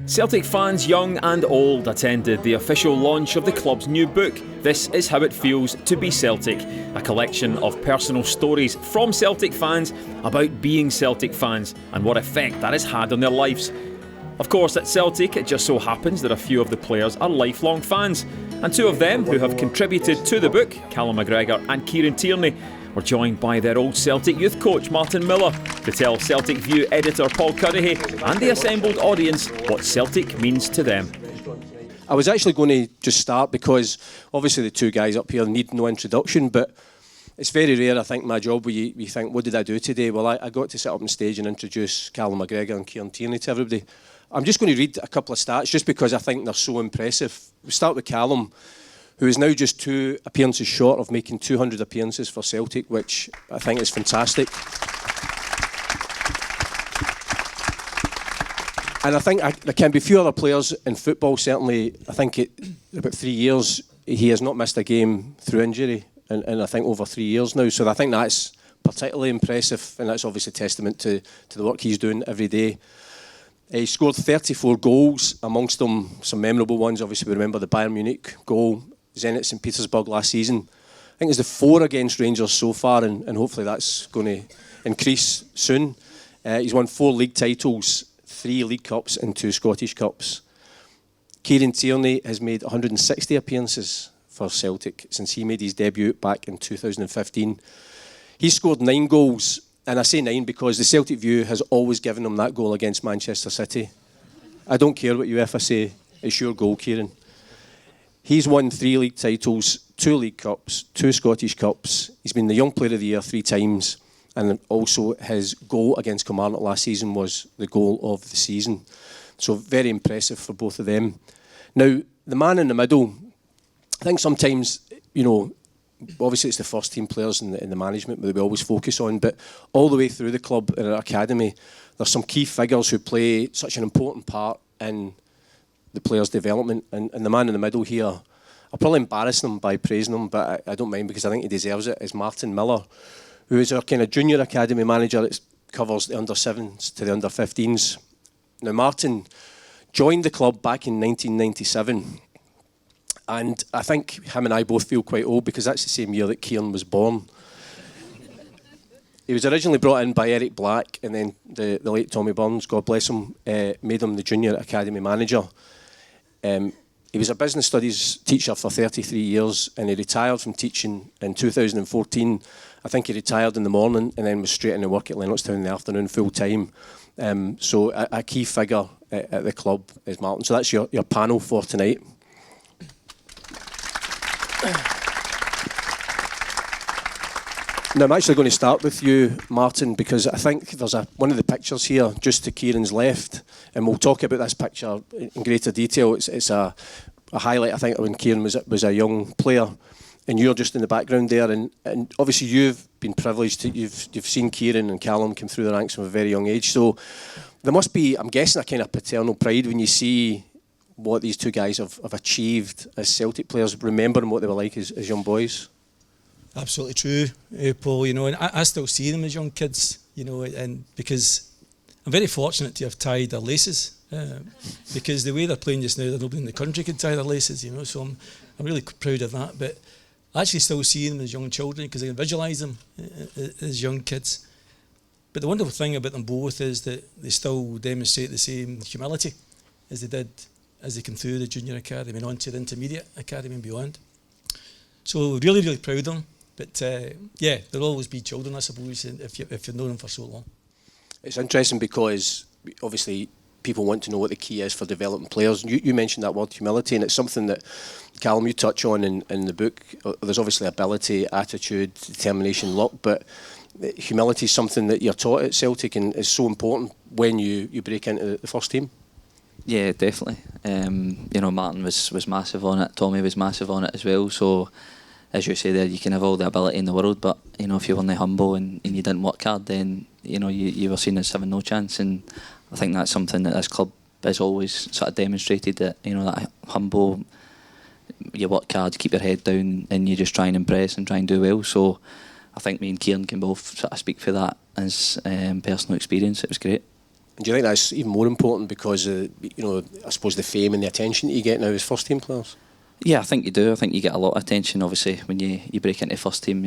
Celtic fans young and old attended the official launch of the club's new book, This Is How It Feels to Be Celtic, a collection of personal stories from Celtic fans about being Celtic fans and what effect that has had on their lives. Of course, at Celtic, it just so happens that a few of the players are lifelong fans, and two of them who have contributed to the book, Callum McGregor and Kieran Tierney, were joined by their old Celtic youth coach Martin Miller to tell Celtic View editor Paul Cuddihy and the assembled audience what Celtic means to them. I was actually going to just start because obviously the two guys up here need no introduction, but it's very rare, I think, my job where you think, what did I do today? Well, I got to sit up on stage and introduce Callum McGregor and Kieran Tierney to everybody. I'm just going to read a couple of stats just because I think they're so impressive. We start with Callum, who is now just 2 appearances short of making 200 appearances for Celtic, which I think is fantastic. And I think there can be few other players in football, certainly, I think about 3 years, he has not missed a game through injury, and I think over 3 years now. So I think that's particularly impressive, and that's obviously testament to the work he's doing every day. He scored 34 goals, amongst them some memorable ones. Obviously, we remember the Bayern Munich goal, Zenit St Petersburg last season. I think it's the 4 against Rangers so far, and hopefully that's going to increase soon. He's won 4 league titles, 3 League Cups and 2 Scottish Cups. Kieran Tierney has made 160 appearances for Celtic since he made his debut back in 2015. He scored 9 goals, and I say 9 because the Celtic View has always given him that goal against Manchester City. I don't care what UEFA say, it's your goal, Kieran. He's won 3 league titles, 2 League Cups, 2 Scottish Cups. He's been the Young Player of the Year 3 times, and also his goal against Kilmarnock last season was the goal of the season. So very impressive for both of them. Now, the man in the middle, I think sometimes, obviously it's the first team players in the management that we always focus on, but all the way through the club and our academy, there's some key figures who play such an important part in the players' development, and the man in the middle here, I'll probably embarrass him by praising him, but I don't mind because I think he deserves it, is Martin Miller, who is our kind of junior academy manager that covers the under-7s to the under-15s. Now, Martin joined the club back in 1997, and I think him and I both feel quite old because that's the same year that Kieran was born. He was originally brought in by Eric Black, and then the late Tommy Burns, God bless him, made him the junior academy manager. He was a business studies teacher for 33 years, and he retired from teaching in 2014. I think he retired in the morning and then was straight into work at Lennoxtown in the afternoon full time. So a key figure at the club is Martin. So that's your panel for tonight. Now I'm actually going to start with you, Martin, because I think there's one of the pictures here just to Kieran's left, and we'll talk about this picture in greater detail. It's a highlight, I think, when Kieran was a young player, and you're just in the background there. And obviously you've been privileged you've seen Kieran and Callum come through the ranks from a very young age. So there must be, I'm guessing, a kind of paternal pride when you see what these two guys have achieved as Celtic players, remembering what they were like as young boys. Absolutely true, Paul. And I still see them as young kids. And because I'm very fortunate to have tied their laces, because the way they're playing just now, nobody in the country could tie their laces. So I'm really proud of that. But I actually still see them as young children because I can visualise them as young kids. But the wonderful thing about them both is that they still demonstrate the same humility as they did as they came through the junior academy and on to the intermediate academy and beyond. So really, really proud of them. But there'll always be children, I suppose, if you've known them for so long. It's interesting because obviously people want to know what the key is for developing players. You mentioned that word humility, and it's something that, Callum, you touch on in the book. There's obviously ability, attitude, determination, luck, but humility is something that you're taught at Celtic and is so important when you break into the first team. Yeah, definitely. Martin was massive on it. Tommy was massive on it as well. So, as you say there, you can have all the ability in the world, but if you weren't humble and you didn't work hard, then you were seen as having no chance. And I think that's something that this club has always sort of demonstrated, that that humble, you work hard, you keep your head down, and you just try and impress and try and do well. So I think me and Kieran can both sort of speak for that as personal experience. It was great. And do you think that's even more important because of, I suppose the fame and the attention that you get now as first team players? Yeah, I think you do. I think you get a lot of attention, obviously, when you break into first team.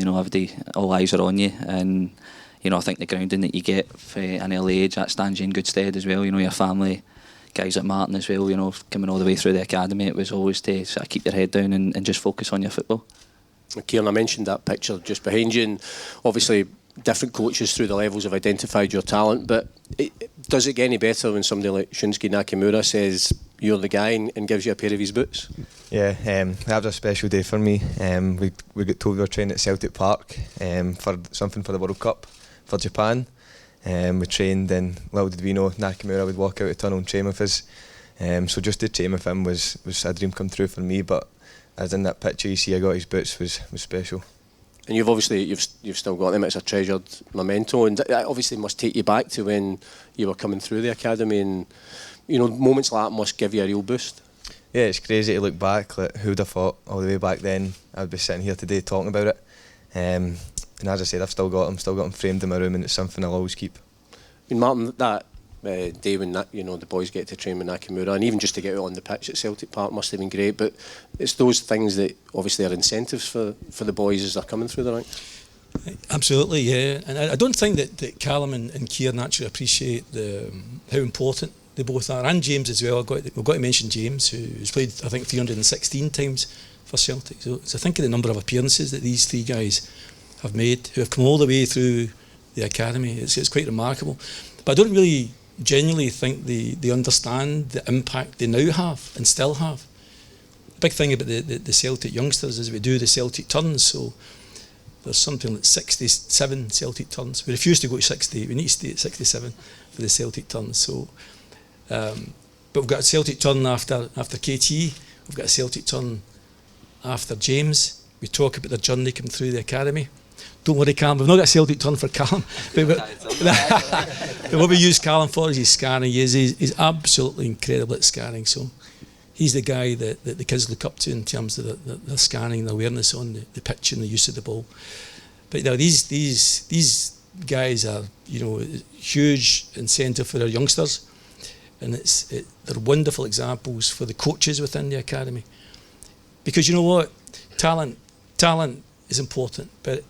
All eyes are on you, and I think the grounding that you get for an early age, that stands you in good stead as well. Your family, guys like Martin as well, coming all the way through the academy, it was always to sort of keep your head down and just focus on your football. Kieran, I mentioned that picture just behind you, and obviously different coaches through the levels have identified your talent, but does it get any better when somebody like Shunsuke Nakamura says you're the guy and gives you a pair of his boots? Yeah, that was a special day for me. We got told we were training at Celtic Park for something for the World Cup for Japan. We trained, and little did we know Nakamura would walk out of the tunnel and train with us. So just to train with him was a dream come true for me. But as in that picture you see, I got his boots was special. And you've still got them. It's a treasured memento, and that obviously must take you back to when you were coming through the academy, and moments like that must give you a real boost. Yeah, it's crazy to look back. Like, who'd have thought all the way back then I'd be sitting here today talking about it. And as I said, I've still got them framed in my room, and it's something I'll always keep. I mean, Martin, that day when the boys get to train with Nakamura, and even just to get out on the pitch at Celtic Park must have been great. But it's those things that obviously are incentives for the boys as they're coming through the ranks. Absolutely, yeah. And I don't think that Callum and Kieran actually appreciate how important they both are, and James as well. We've got to mention James, who's played I think 316 times for Celtic. So think of the number of appearances that these three guys have made, who have come all the way through the academy. It's quite remarkable. But I don't really genuinely think they understand the impact they now have and still have. The big thing about the Celtic youngsters is we do the Celtic turns, so there's something like 67 Celtic turns. We refuse to go to 60, we need to stay at 67 for the Celtic turns. So, but we've got a Celtic turn after KT, we've got a Celtic turn after James. We talk about their journey coming through the academy. Don't worry, Callum, we've not got a Celtic turn for Callum. But what we use Callum for is his scanning. He's absolutely incredible at scanning. So he's the guy that the kids look up to in terms of the scanning, the awareness on the pitch and the use of the ball. But these guys are huge incentive for our youngsters, and they're wonderful examples for the coaches within the academy. Because you know what, talent is important, but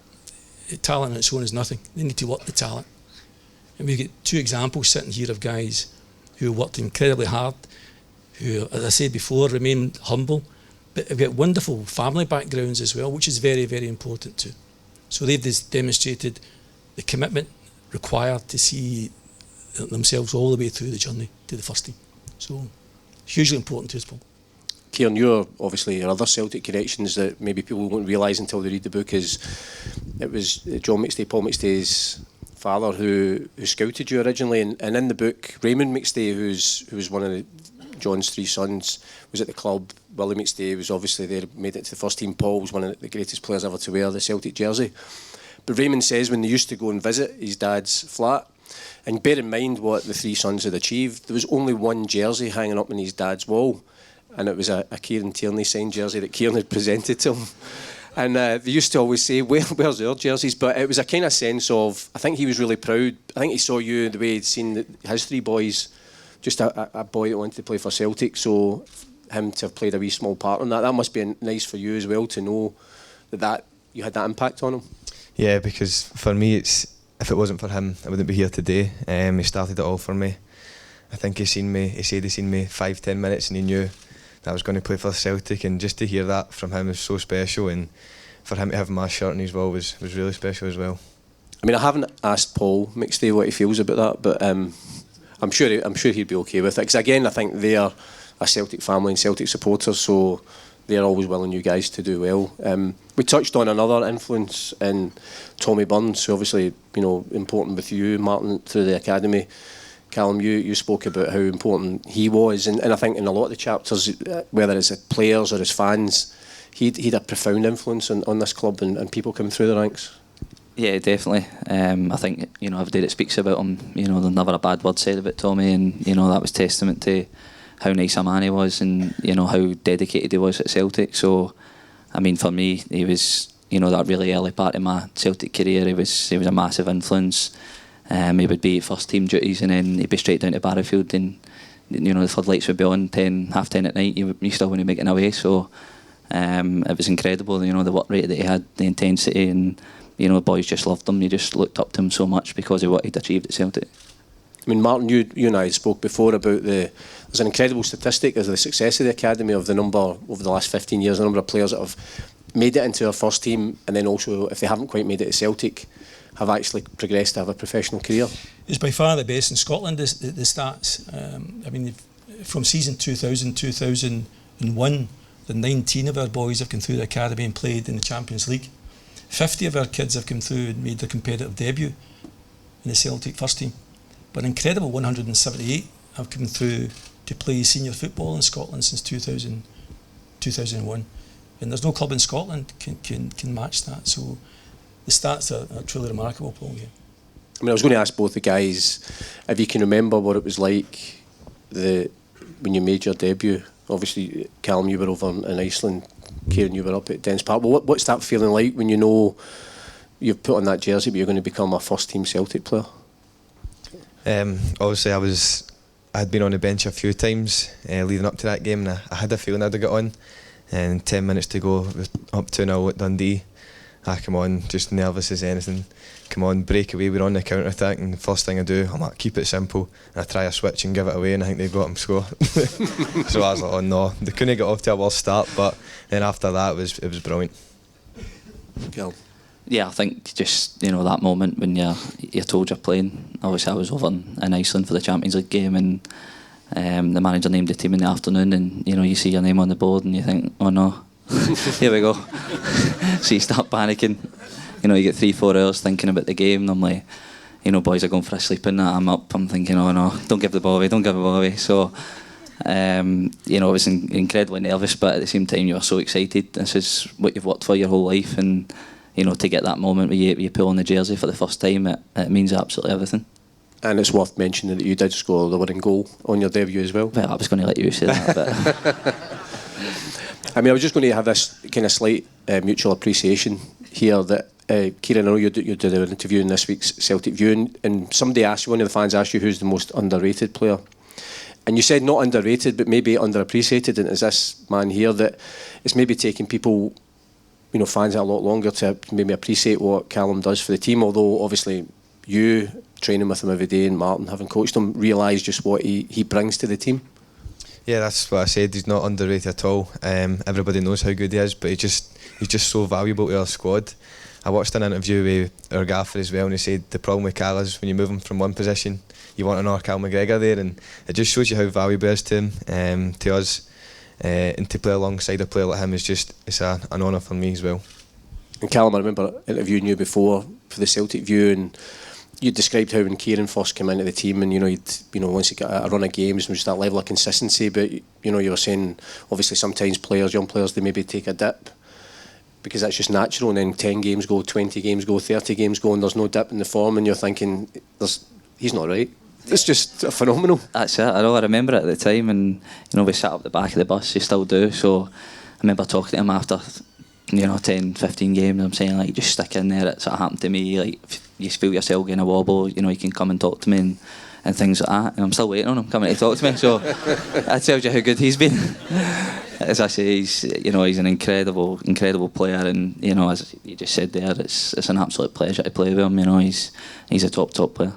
talent on its own is nothing. They need to work the talent. And we get two examples sitting here of guys who worked incredibly hard, who, as I said before, remain humble, but have got wonderful family backgrounds as well, which is very, very important too. So they've demonstrated the commitment required to see themselves all the way through the journey to the first team. So hugely important to us, Paul. Kieran, your other Celtic connections that maybe people won't realise until they read the book is it was Paul McStay's father who scouted you originally, and in the book Raymond McStay, who's one of John's three sons, was at the club. Willie McStay was obviously there, made it to the first team. Paul was one of the greatest players ever to wear the Celtic jersey. But Raymond says when they used to go and visit his dad's flat, and bear in mind what the three sons had achieved, there was only one jersey hanging up on his dad's wall, and it was a Kieran Tierney signed jersey that Kieran had presented to him. And they used to always say, where's our jerseys? But it was a kind of sense of, I think he was really proud. I think he saw you the way he'd seen his three boys, just a boy that wanted to play for Celtic, so him to have played a wee small part in that. That must be nice for you as well to know that you had that impact on him. Yeah, because for me, if it wasn't for him, I wouldn't be here today. He started it all for me. I think he said he'd seen me 5-10 minutes and he knew that I was going to play for Celtic, and just to hear that from him was so special, and for him to have my shirt on his wall was really special as well. I mean, I haven't asked Paul McStay what he feels about that, but I'm sure he'd be okay with it, because again I think they are a Celtic family and Celtic supporters, so they're always willing you guys to do well. We touched on another influence in Tommy Burns, who obviously important with you, Martin, through the academy. Callum, you spoke about how important he was, and I think in a lot of the chapters, whether it's players or as fans, he'd a profound influence on this club and people coming through the ranks. Yeah, definitely. I think every day that speaks about him, there's never a bad word said about Tommy, and that was testament to how nice a man he was, and how dedicated he was at Celtic. So, I mean, for me, he was that really early part of my Celtic career. He was a massive influence. He would be first team duties, and then he'd be straight down to Barrowfield, and the floodlights would be on 10:30 at night. You still wouldn't make it away. So it was incredible. The work rate that he had, the intensity, and the boys just loved him. You just looked up to him so much because of what he'd achieved at Celtic. I mean, Martin, you and I spoke before about there's an incredible statistic as the success of the academy, of the number over the last 15 years, the number of players that have made it into our first team, and then also, if they haven't quite made it to Celtic, have actually progressed to have a professional career. It's by far the best in Scotland, the stats. I mean, from season 2000-2001, the 19 of our boys have come through the academy and played in the Champions League. 50 of our kids have come through and made their competitive debut in the Celtic first team. But an incredible 178 have come through to play senior football in Scotland since 2001. And there's no club in Scotland can match that. So the stats are truly remarkable, Paul. Yeah. I mean, I was going to ask both the guys if you can remember what it was like when you made your debut. Obviously, Callum, you were over in Iceland. Kieran, you were up at Dens Park. But what's that feeling like when you know you've put on that jersey but you're going to become a first team Celtic player? Obviously, I had been on the bench a few times leading up to that game, and I had a feeling I'd have got on. And 10 minutes to go, up 2-0 at Dundee. I come on, just nervous as anything. Come on, break away, we're on the counter attack, and the first thing I do, I'm like, keep it simple. And I try a switch and give it away, and I think they got him score. So I was like, oh no, they couldn't get off to a worse start, but then after that it was brilliant. Gil. Yeah, I think just that moment when you're told you're playing. Obviously, I was over in Iceland for the Champions League game, and the manager named the team in the afternoon, and you see your name on the board, and you think, oh no, here we go. So you start panicking. You get 3-4 hours thinking about the game, and I'm like, boys are going for a sleep in that. I'm up, I'm thinking, oh no, don't give the ball away. So I was incredibly nervous, but at the same time you were so excited. This is what you've worked for your whole life, and to get that moment where you pull on the jersey for the first time, it means absolutely everything. And it's worth mentioning that you did score the winning goal on your debut as well. Well, I was going to let you say that, but I mean, I was just going to have this kind of slight mutual appreciation here that Kieran, I know you did an interview in this week's Celtic View, and somebody asked you, one of the fans asked you, who's the most underrated player, and you said not underrated but maybe underappreciated, and it's this man here that it's maybe taking people, fans a lot longer to maybe appreciate what Callum does for the team, although obviously you training with him every day and Martin having coached him realise just what he brings to the team. Yeah, that's what I said. He's not underrated at all. Everybody knows how good he is, but he's just so valuable to our squad. I watched an interview with our gaffer as well, and he said the problem with Cal is when you move him from one position, you want another Callum McGregor there, and it just shows you how valuable he is to him, to us, and to play alongside a player like him it's an honour for me as well. And Callum, I remember interviewing you before for the Celtic View, and you described how when Kieran first came into the team, and once he got a run of games, there was that level of consistency. But you were saying obviously sometimes young players, they maybe take a dip because that's just natural, and then 10 games go, 20 games go, 30 games go, and there's no dip in the form, and you're thinking, he's not right. It's just phenomenal. That's it. I remember it at the time, and we sat up the back of the bus. You still do. So I remember talking to him after 10, 15 games. I'm saying, like, just stick in there. It sort of happened to me. Like, if you feel yourself getting a wobble, you can come and talk to me and things like that. And I'm still waiting on him coming to talk to me. So that tells you how good he's been. As I say, he's an incredible player, and as you just said there, it's an absolute pleasure to play with him. He's a top player.